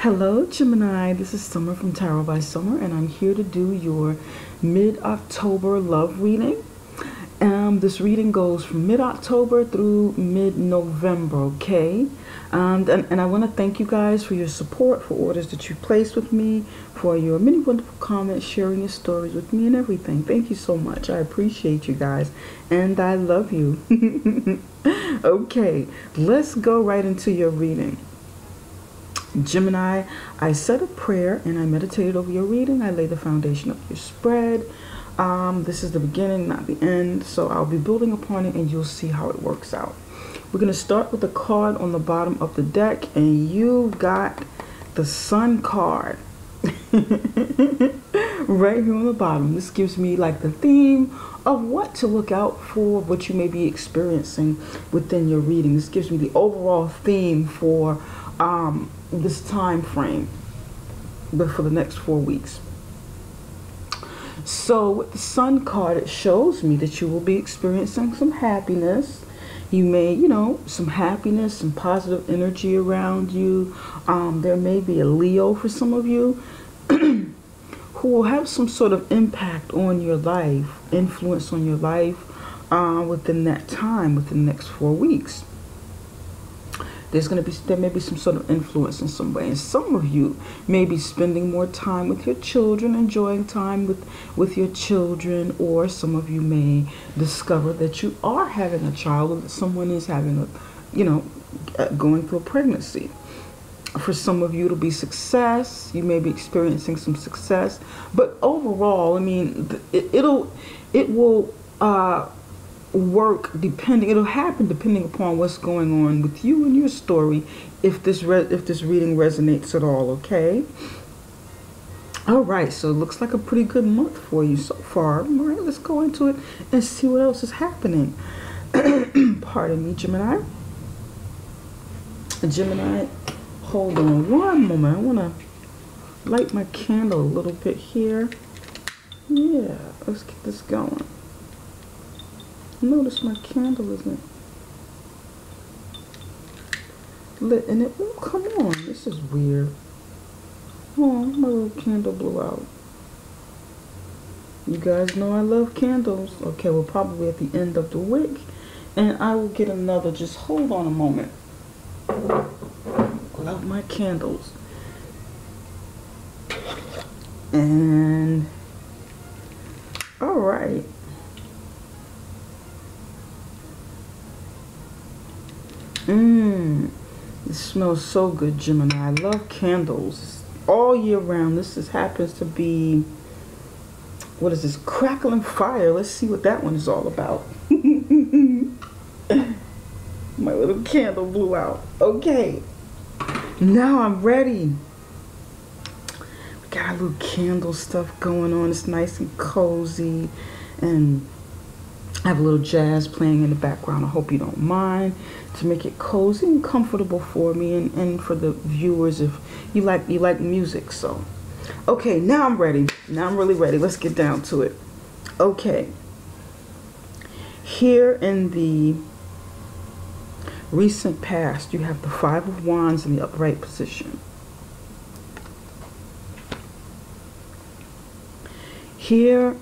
Hello Gemini, this is Summer from Tarot by Summer, and I'm here to do your mid-October love reading. This reading goes from mid-October through mid-November, okay? And I want to thank you guys for your support, for orders that you placed with me, for your many wonderful comments, sharing your stories with me and everything. Thank you so much. I appreciate you guys, and I love you. Okay, let's go right into your reading. Gemini, I said a prayer and I meditated over your reading. I laid the foundation of your spread. This is the beginning, not the end. So I'll be building upon it and you'll see how it works out. We're going to start with the card on the bottom of the deck, and you got the Sun card. Right here on the bottom. This gives me like the theme of what to look out for, what you may be experiencing within your reading. This gives me the overall theme for this time frame, but for the next 4 weeks. So with the Sun card, it shows me that you will be experiencing some happiness. You may, some happiness, some positive energy around you. There may be a Leo for some of you who will have some sort of impact on your life, influence on your life within that time, within the next 4 weeks. There may be some sort of influence in some way, and some of you may be spending more time with your children, enjoying time with your children, or some of you may discover that you are having a child, or that someone is having going through a pregnancy. For some of you, it'll be success. You may be experiencing some success, but overall, I mean, it will work depending. It'll happen depending upon what's going on with you and your story. If this reading resonates at all, okay. All right, so it looks like a pretty good month for you so far. All right, let's go into it and see what else is happening. Pardon me, Gemini. Gemini, hold on one moment. I want to light my candle a little bit here. Yeah, let's get this going. Notice my candle isn't lit and it won't come on. This is weird. Oh, my little candle blew out. You guys know I love candles. Okay, we're probably at the end of the wick, and I will get another. Just hold on a moment. Love my candles. And all right. It smells so good, Gemini. I love candles all year round. This happens to be, what is this? Crackling fire. Let's see what that one is all about. My little candle blew out. Okay, now I'm ready. We got our little candle stuff going on. It's nice and cozy, and I have a little jazz playing in the background. I hope you don't mind, to make it cozy and comfortable for me and for the viewers if you like music. So, okay, now I'm ready. Now I'm really ready. Let's get down to it. Okay. Here in the recent past, you have the Five of Wands in the upright position. Here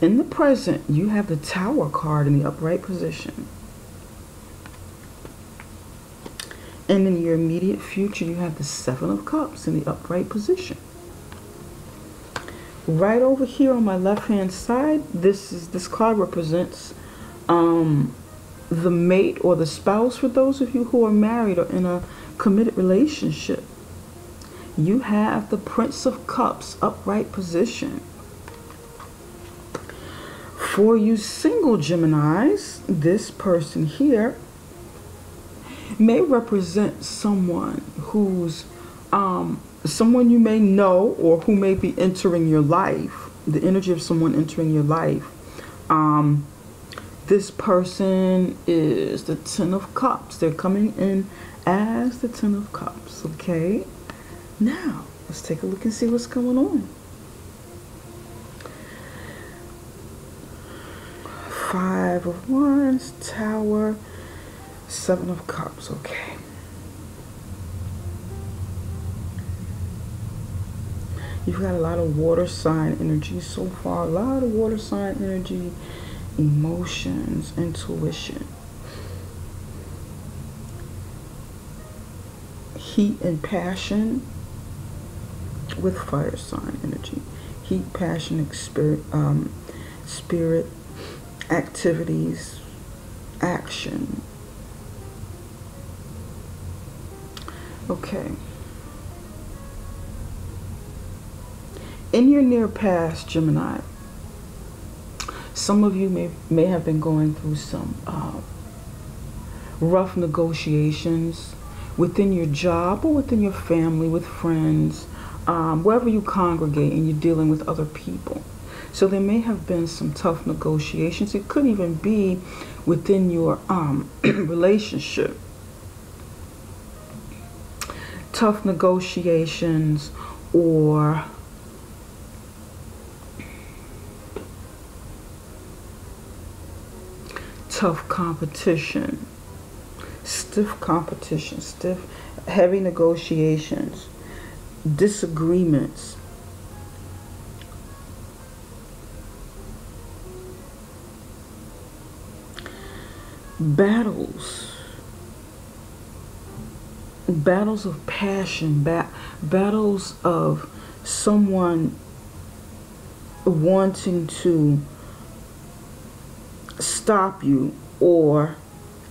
in the present, you have the Tower card in the upright position. And in your immediate future, you have the Seven of Cups in the upright position. Right over here on my left-hand side, this card represents the mate or the spouse for those of you who are married or in a committed relationship. You have the Prince of Cups upright position. For you single Geminis, this person here may represent someone who's someone you may know, or who may be entering your life. The energy of someone entering your life. This person is the Ten of Cups. They're coming in as the Ten of Cups. Okay, now let's take a look and see what's going on. Five of Wands, Tower, Seven of Cups. Okay. You've got a lot of water sign energy so far. A lot of water sign energy, emotions, intuition. Heat and passion with fire sign energy. Heat, passion, spirit, activities, action. Okay. In your near past, Gemini, some of you may have been going through some rough negotiations within your job or within your family, with friends, wherever you congregate and you're dealing with other people. So there may have been some tough negotiations. It could even be within your relationship. Tough negotiations or tough competition, stiff competition, heavy negotiations, disagreements. Battles of passion, battles of someone wanting to stop you or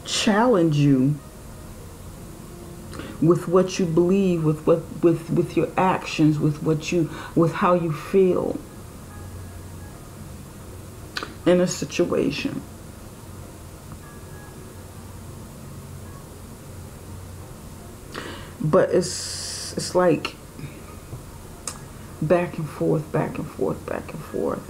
challenge you with what you believe, with your actions, with how you feel in a situation. But it's like back and forth, back and forth, back and forth.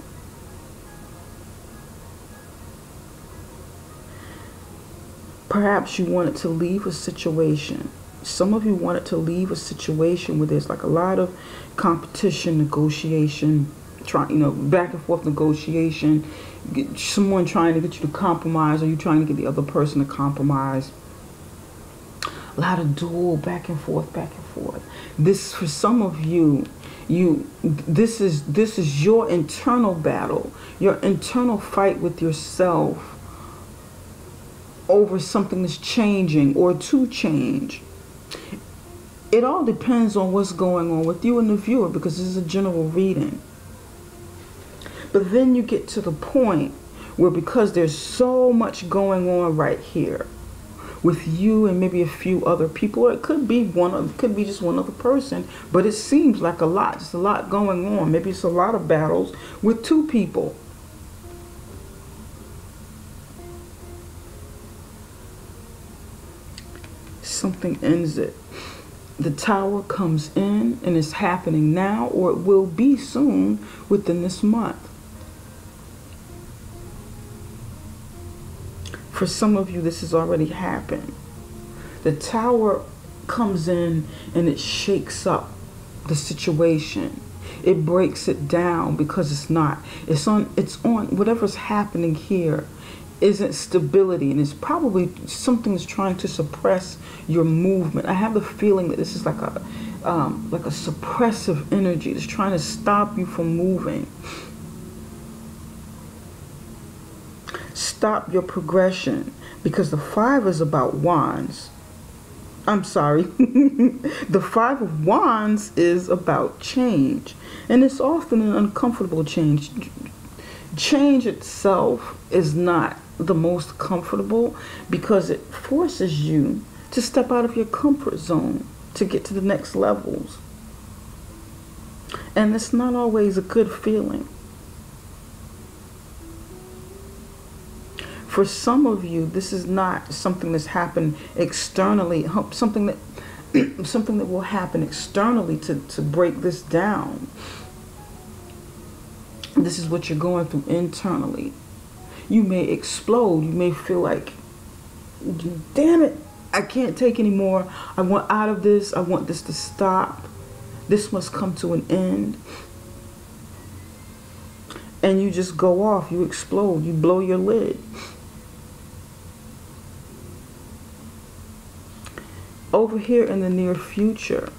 Perhaps you wanted to leave a situation. Some of you wanted to leave a situation where there's like a lot of competition, negotiation, back and forth negotiation, someone trying to get you to compromise, or you trying to get the other person to compromise. A lot of duel, back and forth, back and forth. This, for some of you, this is your internal battle, your internal fight with yourself over something that's changing or to change. It all depends on what's going on with you and the viewer, because this is a general reading. But then you get to the point where, because there's so much going on right here with you and maybe a few other people, or it could be just one other person, but it seems like a lot, just a lot going on. Maybe it's a lot of battles with two people. Something ends it. The Tower comes in, and it's happening now, or it will be soon within this month. For some of you, this has already happened. The Tower comes in and it shakes up the situation. It breaks it down, because it's on whatever's happening here isn't stability, and it's probably something that's trying to suppress your movement. I have the feeling that this is like a suppressive energy that's trying to stop you from moving. Stop your progression, because the 5 is about wands. I'm sorry. The 5 of wands is about change, and it's often an uncomfortable change. Change itself is not the most comfortable, because it forces you to step out of your comfort zone to get to the next levels, and it's not always a good feeling. For some of you, this is not something that's happened externally, something that will happen externally to break this down. This is what you're going through internally. You may explode. You may feel like, damn it, I can't take anymore. I want out of this. I want this to stop. This must come to an end. And you just go off. You explode. You blow your lid. Over here in the near future,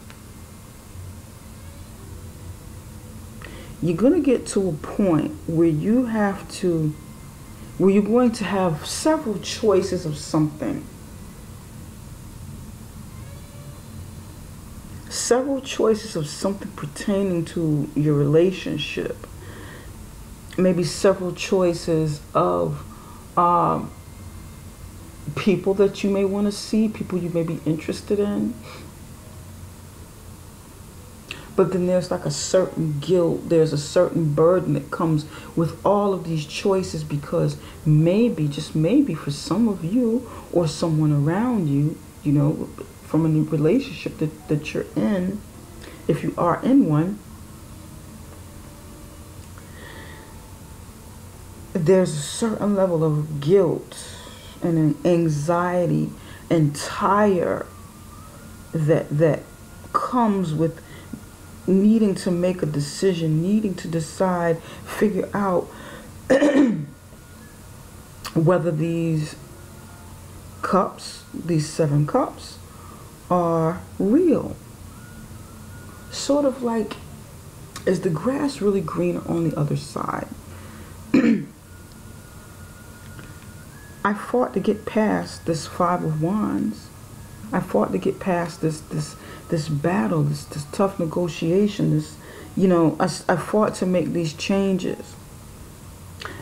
you're going to get to a point where you have to, where you're going to have several choices of something. Several choices of something pertaining to your relationship. Maybe several choices of people that you may want to see, people you may be interested in. But then there's like a certain guilt, there's a certain burden that comes with all of these choices, because maybe, just maybe, for some of you or someone around you, you know, from a new relationship that you're in, if you are in one, there's a certain level of guilt and an anxiety and tire that comes with needing to make a decision, needing to decide, figure out whether these cups, these 7 cups, are real. Sort of like, is the grass really greener on the other side? I fought to get past this 5 of Wands. I fought to get past this battle, this tough negotiation, this, you know, I fought to make these changes.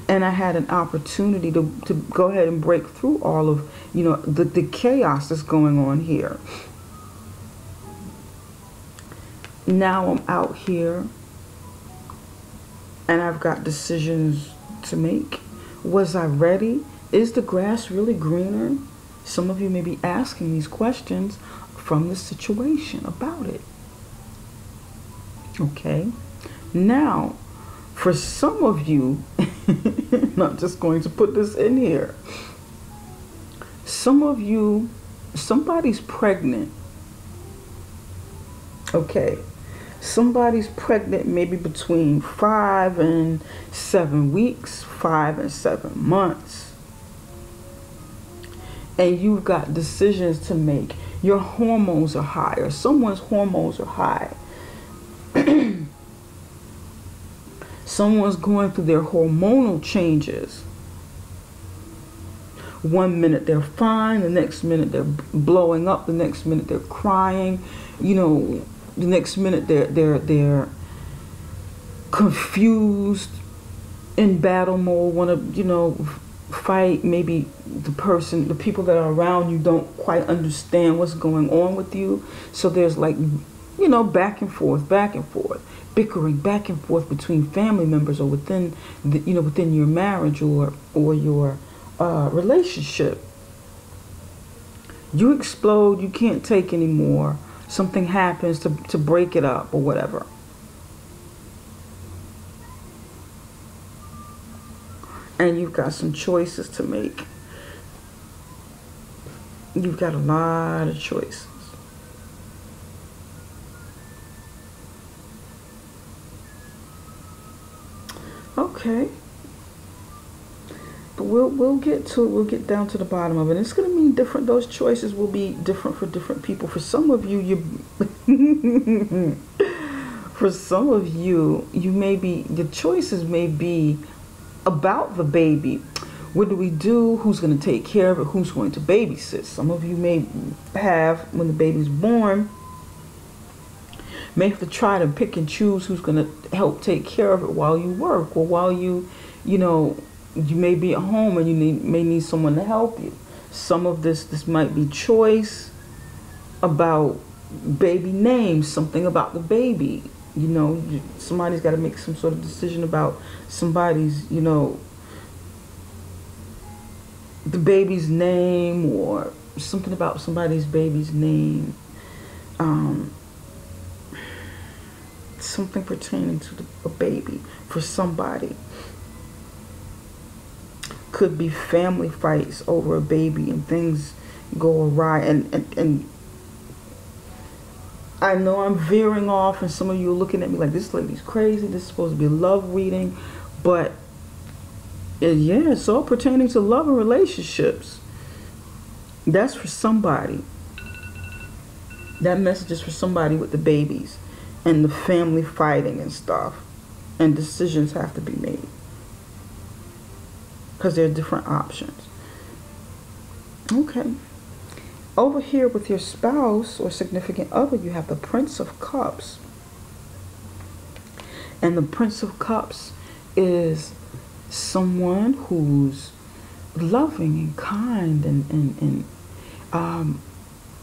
And I had an opportunity to go ahead and break through all of, you know, the chaos that's going on here. Now I'm out here and I've got decisions to make. Was I ready? Is the grass really greener? Some of you may be asking these questions from the situation about it. Okay. Now, for some of you, I'm not just going to put this in here. Some of you, somebody's pregnant. Okay. Somebody's pregnant maybe between 5 and 7 weeks, 5 and 7 months. And you've got decisions to make. Your hormones are high, or someone's hormones are high. Someone's going through their hormonal changes. One minute they're fine, the next minute they're blowing up, the next minute they're crying, you know, the next minute they're confused, in battle mode, want to, you know, fight. Maybe the people that are around you don't quite understand what's going on with you. So there's like, you know, back and forth, bickering back and forth between family members, or within the, you know, within your marriage or your relationship. You explode, you can't take anymore. Something happens to break it up or whatever. And you've got some choices to make. You've got a lot of choices. Okay. But we'll get to it. We'll get down to the bottom of it. It's going to mean different. Those choices will be different for different people. For some of you, for some of you, the choices may be about the baby. What do we do? Who's going to take care of it? Who's going to babysit? Some of you may have, when the baby's born, may have to try to pick and choose who's going to help take care of it while you work, or while you know, you may be at home and you may need someone to help you. Some of this might be choice about baby names, something about the baby. You know, somebody's got to make some sort of decision about somebody's, you know, the baby's name, or something about somebody's baby's name. Something pertaining to a baby for somebody. Could be family fights over a baby and things go awry. And I know I'm veering off, and some of you are looking at me like, this lady's crazy. This is supposed to be a love reading. But yeah, it's all pertaining to love and relationships. That's for somebody. That message is for somebody with the babies and the family fighting and stuff. and decisions have to be made because there are different options. Okay. Over here with your spouse or significant other, you have the Prince of Cups. And the Prince of Cups is someone who's loving and kind, and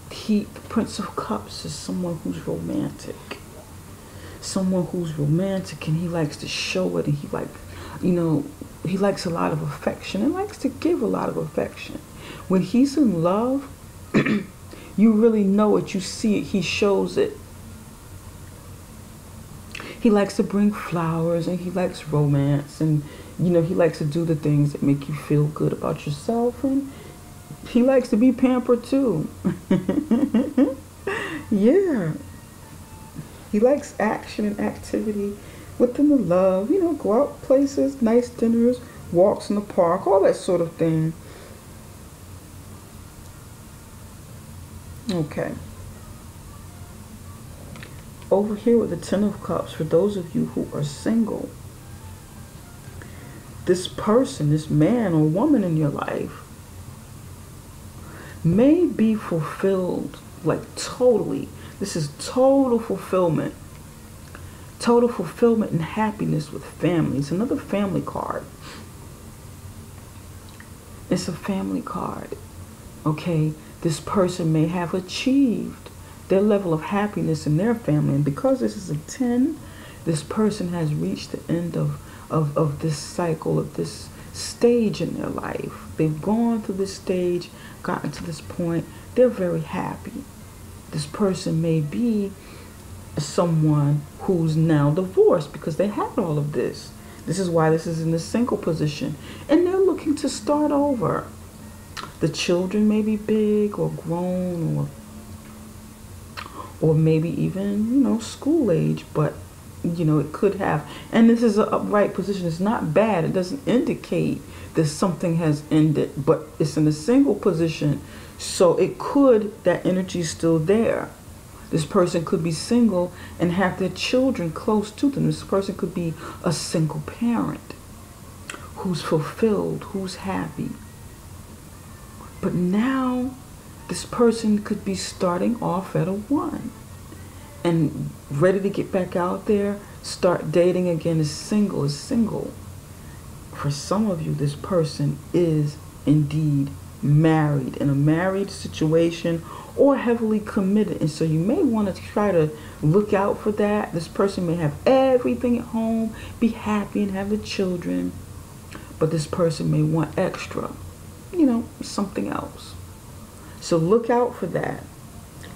the Prince of Cups is someone who's romantic. Someone who's romantic, and he likes to show it, and he he likes a lot of affection and likes to give a lot of affection. When he's in love, you really know it, you see it, he shows it. He likes to bring flowers, and he likes romance, and he likes to do the things that make you feel good about yourself, and he likes to be pampered too. Yeah. He likes action and activity within the love, go out places, nice dinners, walks in the park, all that sort of thing. Okay. Over here with the Ten of Cups, for those of you who are single, this person, this man or woman in your life may be fulfilled, like totally. This is total fulfillment. Total fulfillment and happiness with family. It's another family card. It's a family card. Okay, this person may have achieved their level of happiness in their family, and because this is a 10, this person has reached the end of this cycle, of this stage in their life. They've gone through this stage, gotten to this point. They're very happy. This person may be someone who's now divorced because they had all of this. This is why this is in the single position, and they're looking to start over. The children may be big or grown, or maybe even school age, but it could have, and this is an upright position. It's not bad. It doesn't indicate that something has ended, but it's in a single position, so it could, that energy is still there. This person could be single and have their children close to them. This person could be a single parent who's fulfilled, who's happy. But now this person could be starting off at a 1 and ready to get back out there, start dating again, is single. For some of you, this person is indeed married, in a married situation, or heavily committed, and so you may want to try to look out for that. This person may have everything at home, be happy, and have the children, but this person may want extra, something else. So look out for that.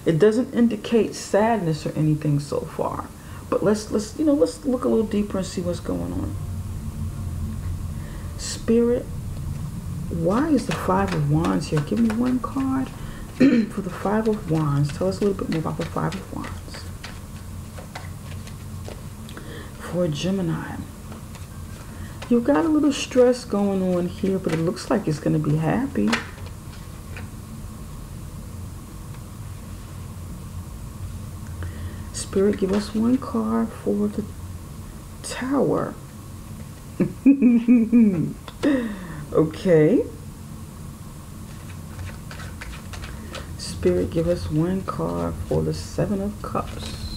It doesn't indicate sadness or anything so far, but let's look a little deeper and see what's going on. Spirit, why is the Five of Wands here? Give me one card for the Five of Wands. Tell us a little bit more about the Five of Wands. For Gemini, you've got a little stress going on here, but it looks like it's going to be happy. Spirit, give us one card for the Tower. Okay. Spirit, give us one card for the Seven of Cups.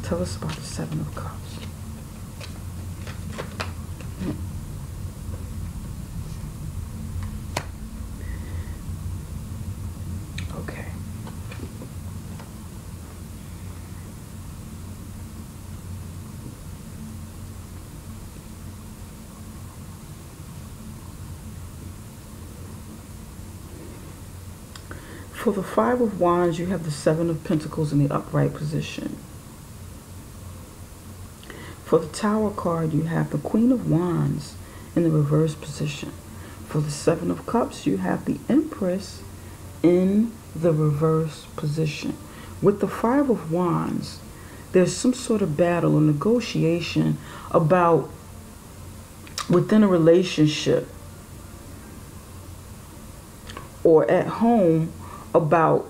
Tell us about the Seven of Cups. Okay. For the Five of Wands, you have the Seven of Pentacles in the upright position. For the Tower card, you have the Queen of Wands in the reverse position. For the Seven of Cups, you have the Empress in the reverse position. With the Five of Wands, there's some sort of battle or negotiation about within a relationship or at home about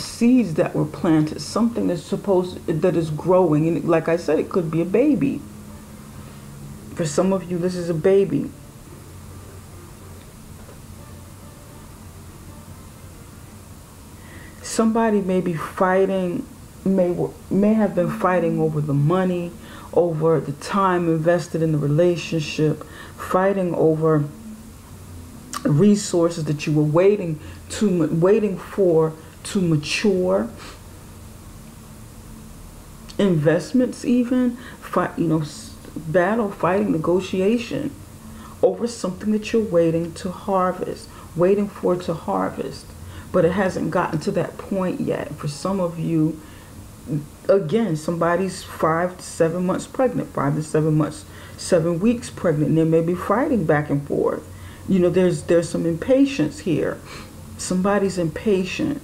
seeds that were planted, something that is growing. And like I said, it could be a baby. For some of you, this is a baby. Somebody may be fighting, may have been fighting over the money, over the time invested in the relationship, fighting over resources that you were waiting for to mature, investments even, fighting, negotiation over something that you're waiting to harvest, waiting for to harvest, but it hasn't gotten to that point yet. For some of you, again, somebody's 5 to 7 months pregnant, 5 to 7 months, 7 weeks pregnant, and they may be fighting back and forth. There's some impatience here. Somebody's impatient.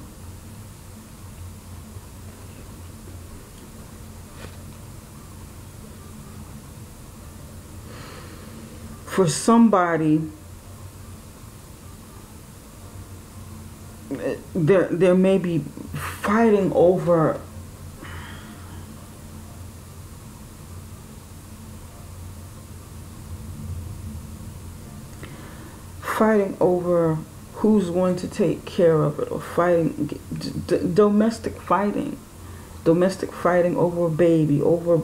For somebody, there may be fighting over who's going to take care of it, or domestic fighting over a baby, over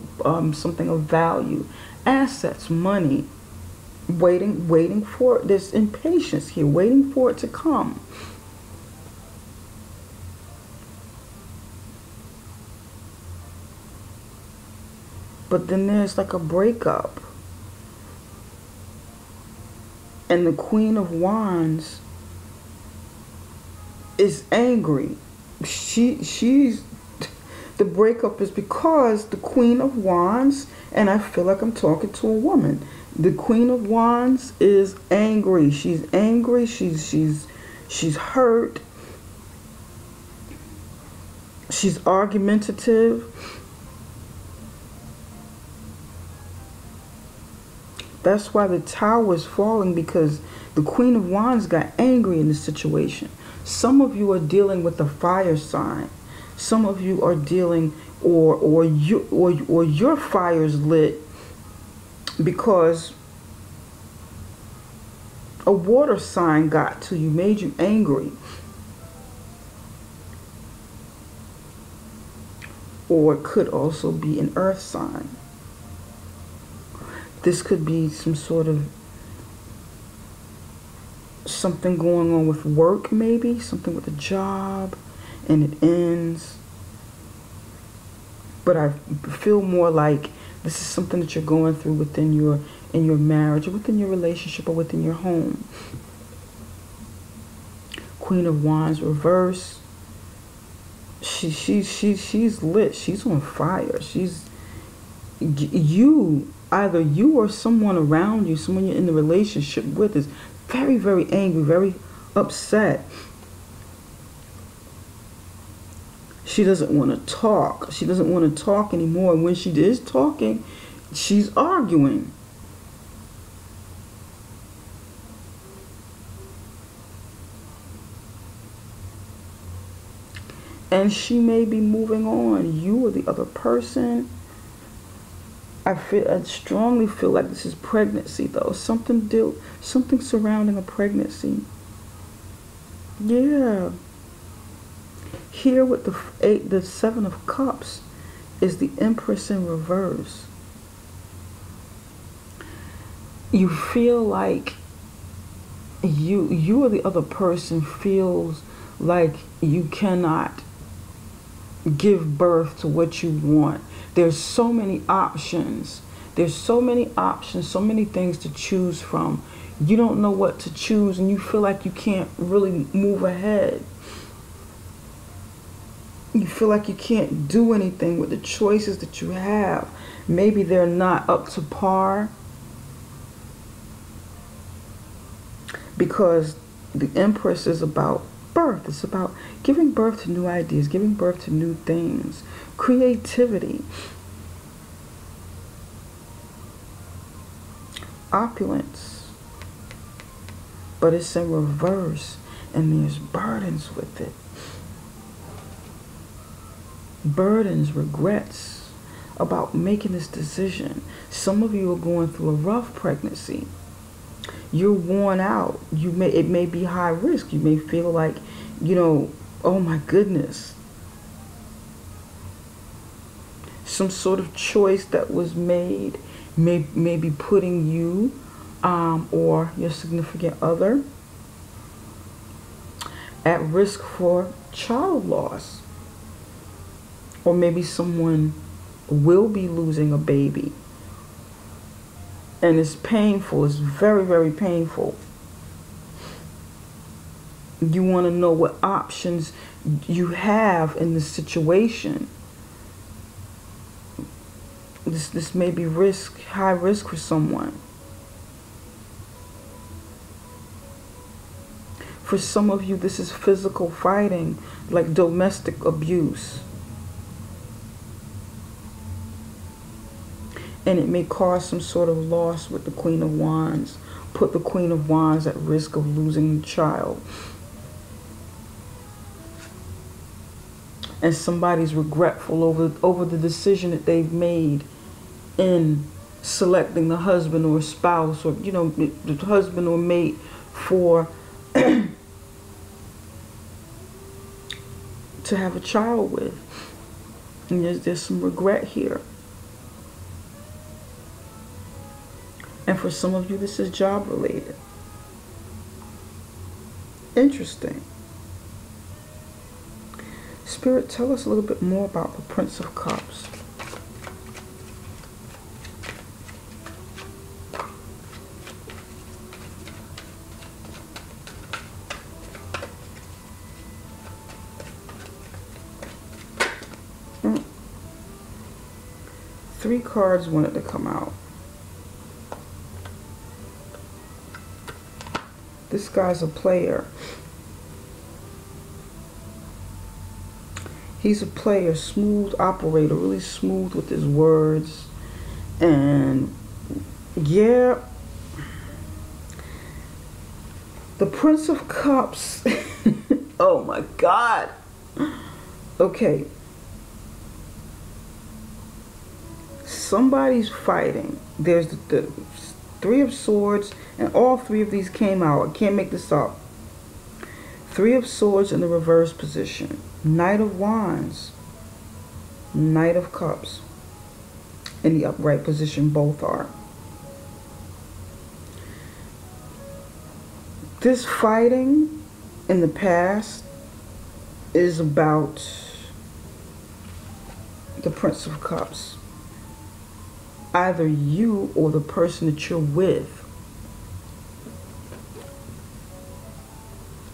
something of value, assets, money, waiting for it. There's impatience here, waiting for it to come. But then there's like a breakup. And the Queen of Wands is angry. The breakup is because the Queen of Wands, and I feel like I'm talking to a woman. The Queen of Wands is angry. She's angry. She's hurt. She's argumentative. That's why the Tower is falling, because the Queen of Wands got angry in this situation. Some of you are dealing with a fire sign. Some of you are dealing, or your fire's lit because a water sign got to you, made you angry. Or it could also be an earth sign. This could be some sort of something going on with work, maybe something with a job, and it ends. But I feel more like this is something that you're going through in your marriage, or within your relationship, or within your home. Queen of Wands reverse. She's lit. She's on fire. Either you or someone around you, someone you're in the relationship with, is very, very angry, very upset. She doesn't want to talk. She doesn't want to talk anymore. And when she is talking, she's arguing. And she may be moving on. You or the other person. I strongly feel like this is pregnancy, though. Something surrounding a pregnancy. Yeah. Here with the 7 of Cups is the Empress in reverse. You feel like you or the other person feels like you cannot give birth to what you want. There's so many options. There's so many options, so many things to choose from. You don't know what to choose, and you feel like you can't really move ahead. You feel like you can't do anything with the choices that you have. Maybe they're not up to par, because the Empress is about birth. It's about giving birth to new ideas, giving birth to new things, creativity, opulence. But it's in reverse, and there's burdens with it. burdens, regrets about making this decision. Some of you are going through a rough pregnancy. You're worn out. It may be high risk. You may feel like, oh my goodness. Some sort of choice that was made may be putting you or your significant other at risk for child loss. Or maybe someone will be losing a baby. And it's painful. It's very, very painful. You want to know what options you have in this situation. This may be high risk for someone. For some of you, this is physical fighting, like domestic abuse. And it may cause some sort of loss with the Queen of Wands. Put the Queen of Wands at risk of losing the child. And somebody's regretful over the decision that they've made in selecting the husband or spouse, or the husband or mate for to have a child with. And there's some regret here. And for some of you, this is job related. Interesting. Spirit, tell us a little bit more about the Prince of Cups. Three cards wanted to come out. This guy's a player. He's a player, smooth operator, really smooth with his words. And yeah, the Prince of Cups. Oh my God. Okay. Somebody's fighting. There's the Three of Swords, and all three of these came out. I can't make this up. Three of Swords in the reverse position. Knight of Wands. Knight of Cups. In the upright position, both are. This fighting in the past is about the Prince of Cups. Either you or the person that you're with.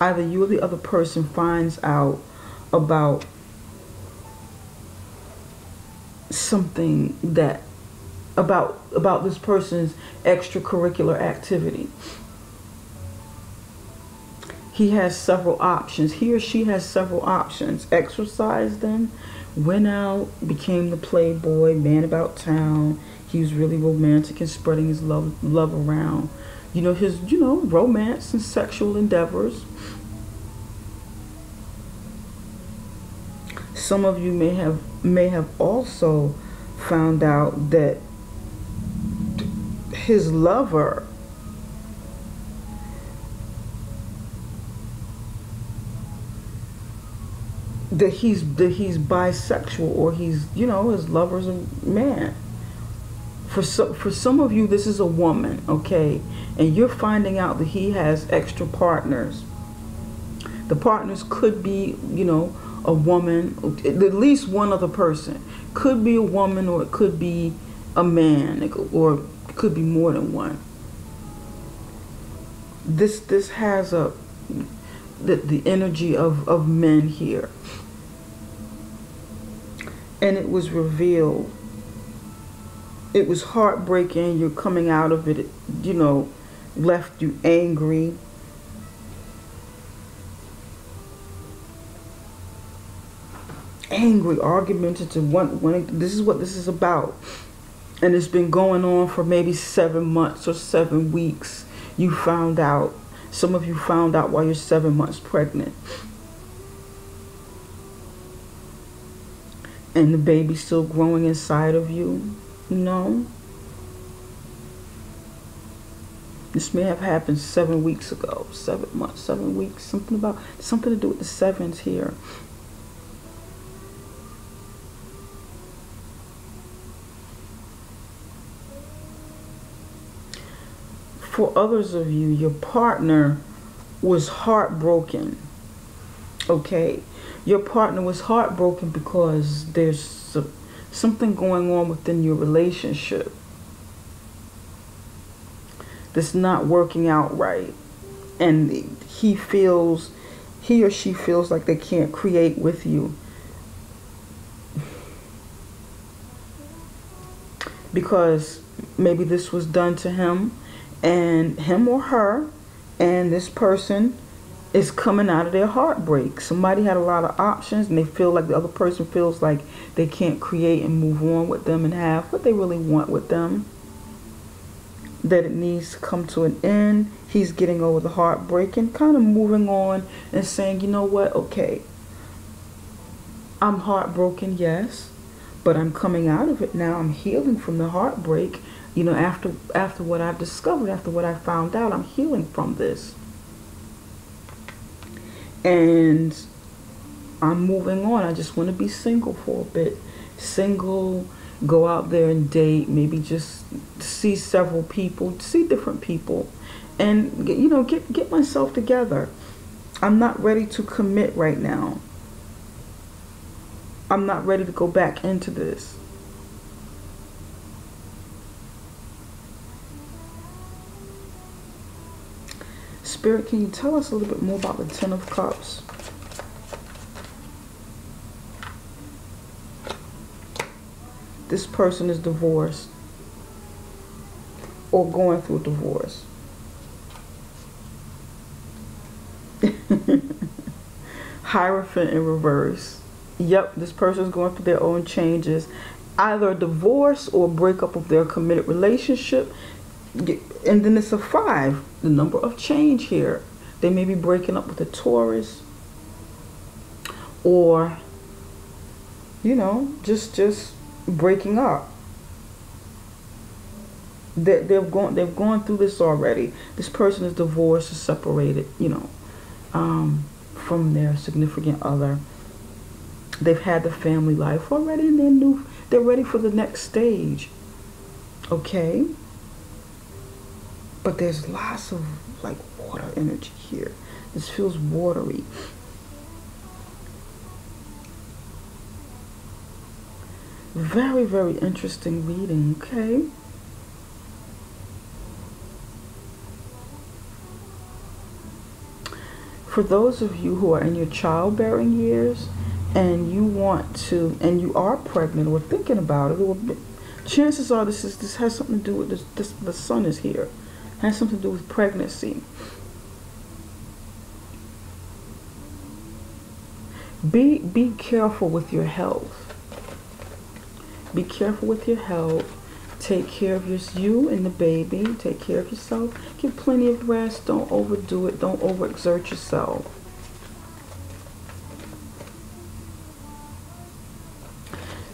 Either you or the other person finds out about something about this person's extracurricular activity. He has several options. He or she has several options. Exercised them, went out, became the playboy, man about town. He was really romantic and spreading his love around. His romance and sexual endeavors. Some of you may have also found out that his lover that he's bisexual, or he's his lover's a man. For some of you, this is a woman, okay? And you're finding out that he has extra partners. The partners could be, a woman, at least one other person. Could be a woman, or it could be a man, or it could be more than one. This has the energy of men here. And it was revealed. It was heartbreaking. You're coming out of it, left you angry. Angry, argumentative. This is what this is about. And it's been going on for maybe 7 months or 7 weeks. You found out. Some of you found out while you're 7 months pregnant. and the baby's still growing inside of you, you know. This may have happened 7 weeks ago, 7 months, 7 weeks, something to do with the sevens here. For others of you, your partner was heartbroken. Okay, your partner was heartbroken because there's something going on within your relationship that's not working out right, and he or she feels like they can't create with you because maybe this was done to him or her, and this person is coming out of their heartbreak. Somebody had a lot of options, and they feel like the other person feels like they can't create and move on with them and have what they really want with them, that it needs to come to an end. He's getting over the heartbreak and kind of moving on and saying, you know what, okay, I'm heartbroken, yes, but I'm coming out of it now. I'm healing from the heartbreak. You know, after what I've discovered, after what I found out, I'm healing from this. And I'm moving on. I just want to be single for a bit. Single, go out there and date, maybe just see several people, see different people, and you know, get myself together. I'm not ready to commit right now. I'm not ready to go back into this. Spirit, can you tell us a little bit more about the Ten of Cups? This person is divorced or going through a divorce. Hierophant in reverse. Yep, this person is going through their own changes. Either a divorce or a breakup of their committed relationship. And then it's a 5, the number of change here. They may be breaking up with a Taurus, or, you know, just breaking up. They've gone through this already. This person is divorced or separated, you know, from their significant other. They've had the family life already, and they're ready for the next stage. Okay. But there's lots of like water energy here. This feels watery. Very, very interesting reading, okay? For those of you who are in your childbearing years and you want to, and you are pregnant or thinking about it, or chances are this has something to do with this the sun is here. Has something to do with pregnancy. Be careful with your health. Be careful with your health. Take care of you and the baby. Take care of yourself. Get plenty of rest. Don't overdo it. Don't overexert yourself.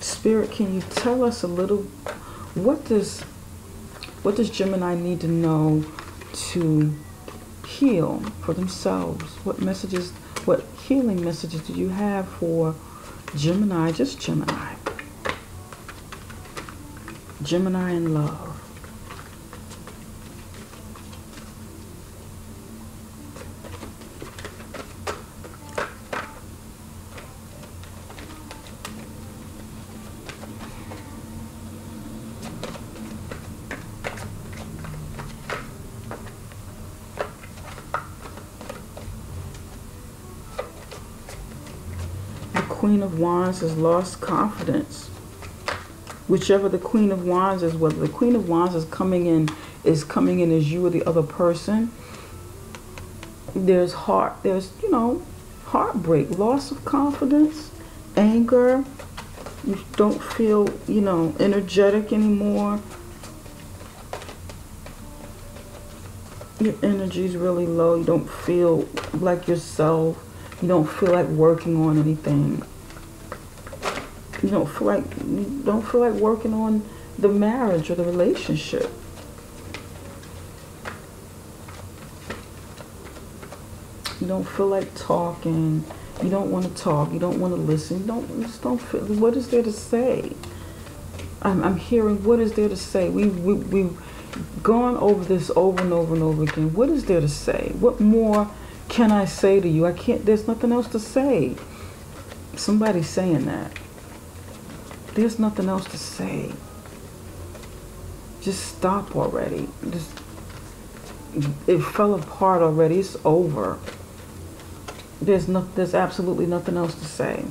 Spirit, can you tell us a little, what does Gemini need to know to heal for themselves? What messages, what healing messages do you have for Gemini? Just Gemini. Gemini in love. Queen of Wands has lost confidence. Whichever the Queen of Wands is, whether the Queen of Wands is coming in as you or the other person, there's you know, heartbreak, loss of confidence, anger. You don't feel, you know, energetic anymore. Your energy is really low. You don't feel like yourself. You don't feel like working on anything. you don't feel like working on the marriage or the relationship. You don't feel like talking. You don't want to talk. You don't want to listen. You just don't feel. What is there to say? I'm hearing. What is there to say? We've gone over this over and over and over again. What is there to say? What more can I say to you? I can't. There's nothing else to say. Somebody's saying that. There's nothing else to say. Just stop already. It fell apart already. It's over. There's absolutely nothing else to say.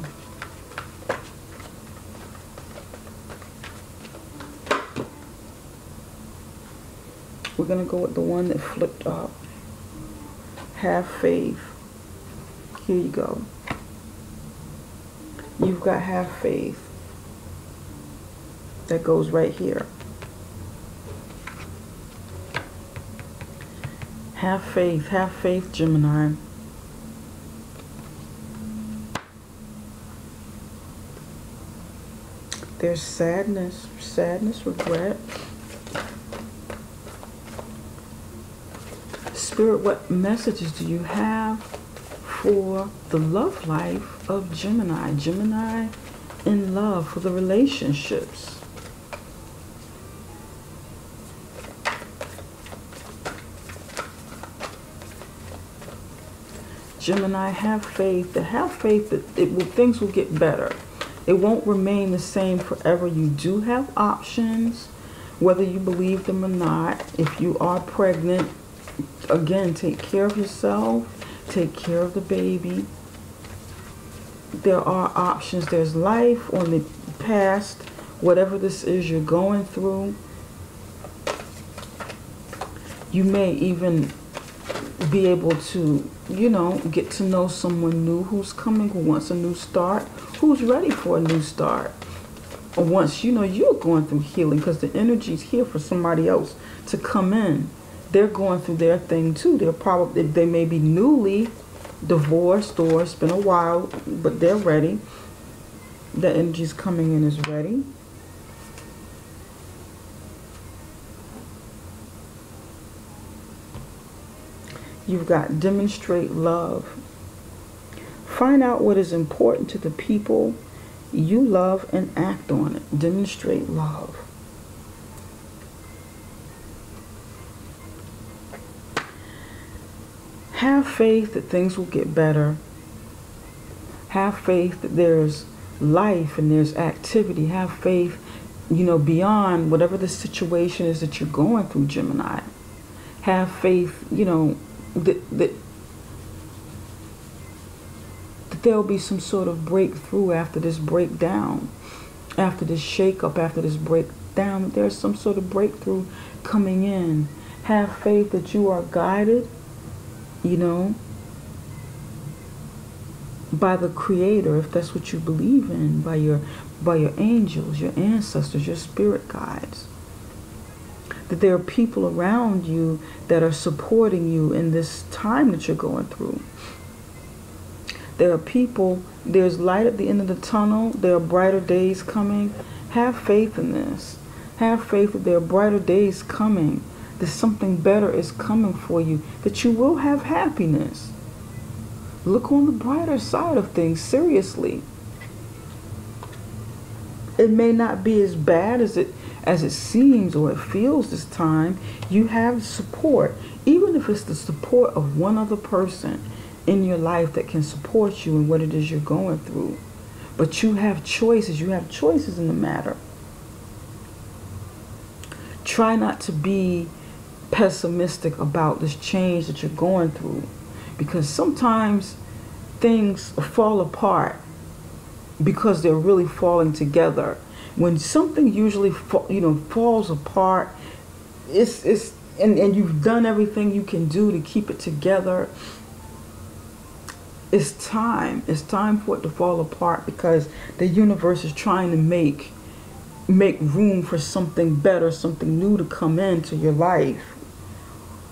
We're going to go with the one that flipped up. Have faith. Here you go. You've got have faith. That goes right here. Have faith, Gemini. There's sadness, regret. Spirit, what messages do you have for the love life of Gemini? Gemini in love, for the relationships. Gemini, have faith that things will get better. It won't remain the same forever. You do have options, whether you believe them or not. If you are pregnant, again, take care of yourself. Take care of the baby. There are options. There's life on the past, whatever this is you're going through. You may even be able to, get to know someone new who's coming, who wants a new start, who's ready for a new start. Or once you're going through healing, because the energy's here for somebody else to come in. They're going through their thing too. They may be newly divorced or it's been a while, but they're ready. The energy's coming in is ready. You've got demonstrate love. Find out what is important to the people you love and act on it. Demonstrate love. Have faith that things will get better. Have faith that there's life and there's activity. Have faith, beyond whatever the situation is that you're going through, Gemini. Have faith, that there'll be some sort of breakthrough after this breakdown, after this shakeup, after this breakdown, that there's some sort of breakthrough coming in. Have faith that you are guided, by the Creator, if that's what you believe in, by your angels, your ancestors, your spirit guides. That there are people around you that are supporting you in this time that you're going through. There are people, there's light at the end of the tunnel. There are brighter days coming. Have faith in this. Have faith that there are brighter days coming. That something better is coming for you. That you will have happiness. Look on the brighter side of things, seriously. It may not be as bad as it seems or it feels this time. You have support, even if it's the support of one other person in your life that can support you in what it is you're going through. But you have choices. You have choices in the matter. Try not to be pessimistic about this change that you're going through, because sometimes things fall apart because they're really falling together. When something usually falls apart, and you've done everything you can do to keep it together, it's time for it to fall apart, because the universe is trying to make room for something better, something new to come into your life.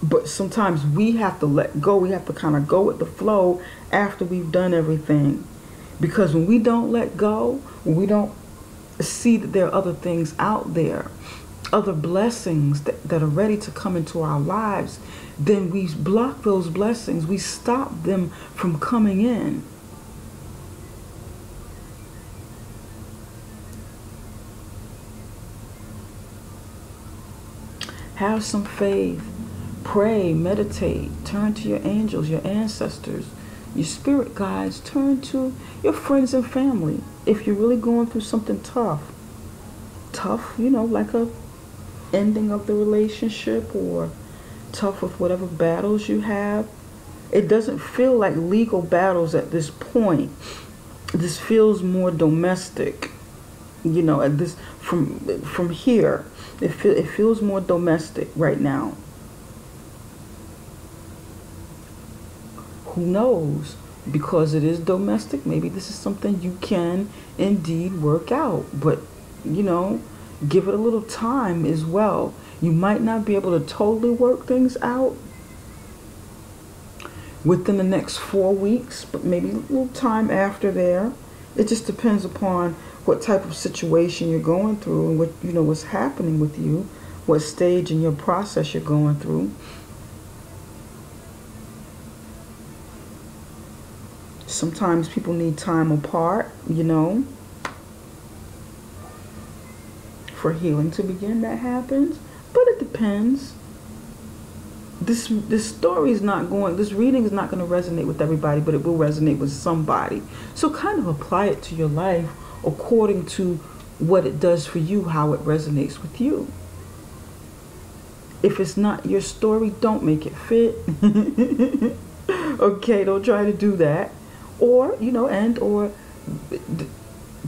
But sometimes we have to let go. We have to kind of go with the flow after we've done everything. Because when we don't let go, when we don't see that there are other things out there, other blessings that are ready to come into our lives, then we block those blessings. We stop them from coming in. Have some faith. Pray, meditate, turn to your angels, your ancestors, your spirit guides, turn to your friends and family. If you're really going through something tough, like a ending of the relationship, or tough with whatever battles you have. It doesn't feel like legal battles at this point. This feels more domestic, at this from here. It feels more domestic right now. Who knows? Because it is domestic, maybe this is something you can indeed work out. But, give it a little time as well. You might not be able to totally work things out within the next 4 weeks, but maybe a little time after there. It just depends upon what type of situation you're going through and what's happening with you, what stage in your process you're going through. Sometimes people need time apart, for healing to begin. That happens, but it depends. This story is not going, this reading is not going to resonate with everybody, but it will resonate with somebody. So kind of apply it to your life according to what it does for you, how it resonates with you. If it's not your story, don't make it fit. Okay, don't try to do that. Or, or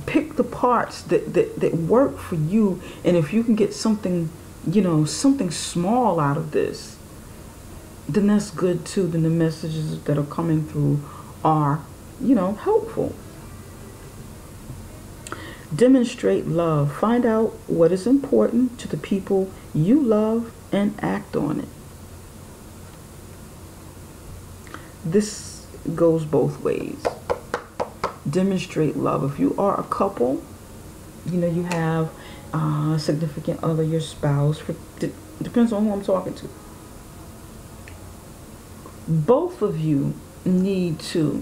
pick the parts that work for you. And if you can get something, something small out of this, then that's good too. Then the messages that are coming through are, helpful. Demonstrate love. Find out what is important to the people you love and act on it. This goes both ways. Demonstrate love. If you are a couple, you have a significant other, your spouse, depends on who I'm talking to. Both of you need to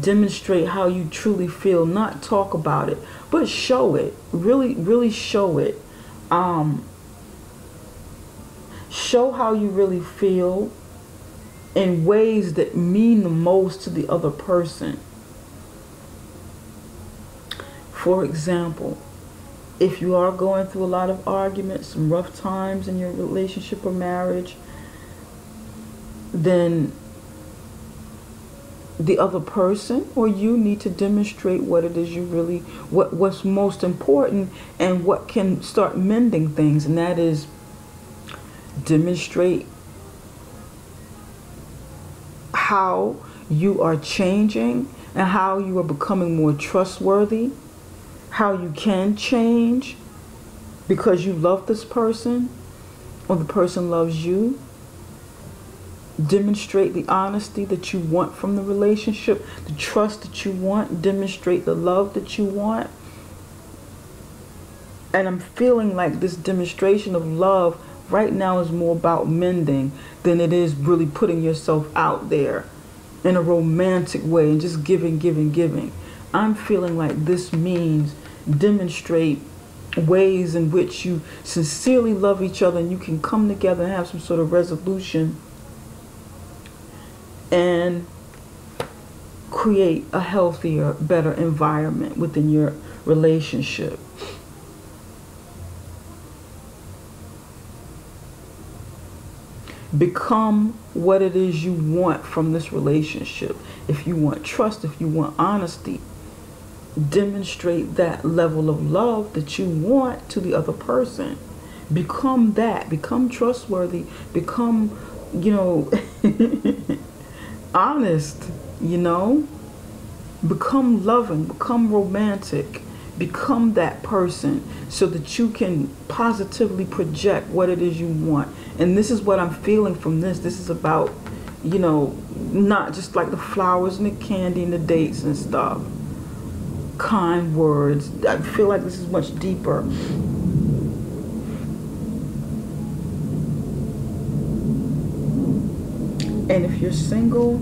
demonstrate how you truly feel, not talk about it, but show it. Really, really show it. Show how you really feel in ways that mean the most to the other person. For example, if you are going through a lot of arguments, some rough times in your relationship or marriage, then the other person or you need to demonstrate what it is you really, what's most important and what can start mending things. And that is demonstrate how you are changing and how you are becoming more trustworthy, how you can change because you love this person or the person loves you. Demonstrate the honesty that you want from the relationship, the trust that you want. Demonstrate the love that you want. And I'm feeling like this demonstration of love right now is more about mending than it is really putting yourself out there in a romantic way and just giving, giving, giving. I'm feeling like this means demonstrate ways in which you sincerely love each other and you can come together and have some sort of resolution and create a healthier, better environment within your relationship. Become what it is you want from this relationship. If you want trust, if you want honesty, demonstrate that level of love that you want to the other person. Become that. Become trustworthy. Become, honest, Become loving. Become romantic. Become that person so that you can positively project what it is you want. And this is what I'm feeling from this. This is about, not just like the flowers and the candy and the dates and stuff. kind words. I feel like this is much deeper. And if you're single,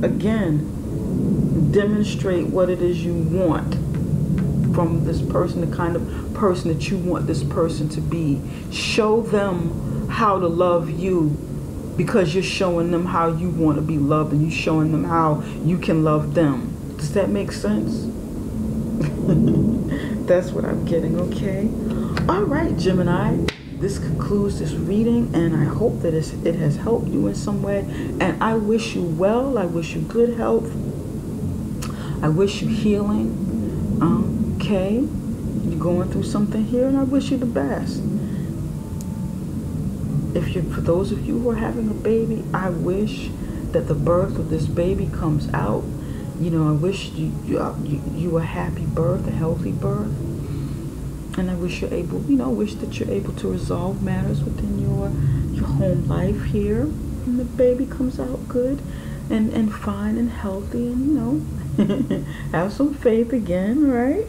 again, demonstrate what it is you want from this person, the kind of person that you want this person to be. Show them how to love you, because you're showing them how you want to be loved, and you're showing them how you can love them. Does that make sense? That's what I'm getting, okay? All right, Gemini. This concludes this reading, and I hope that it has helped you in some way. And I wish you well. I wish you good health. I wish you healing. Okay? You're going through something here, and I wish you the best. For those of you who are having a baby, I wish that the birth of this baby comes out. You know, I wish you a happy birth, a healthy birth. And I wish you're able, wish that you're able to resolve matters within your home life here. And the baby comes out good and fine and healthy, and, have some faith again, right?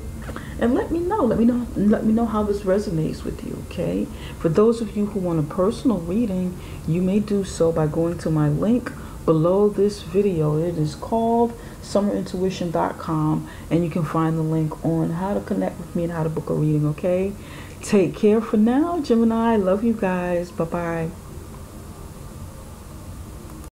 And let me know how this resonates with you, okay? For those of you who want a personal reading, you may do so by going to my link below this video. It is called summerintuition.com, and you can find the link on how to connect with me and how to book a reading, okay? Take care for now, Gemini. Love you guys. Bye-bye.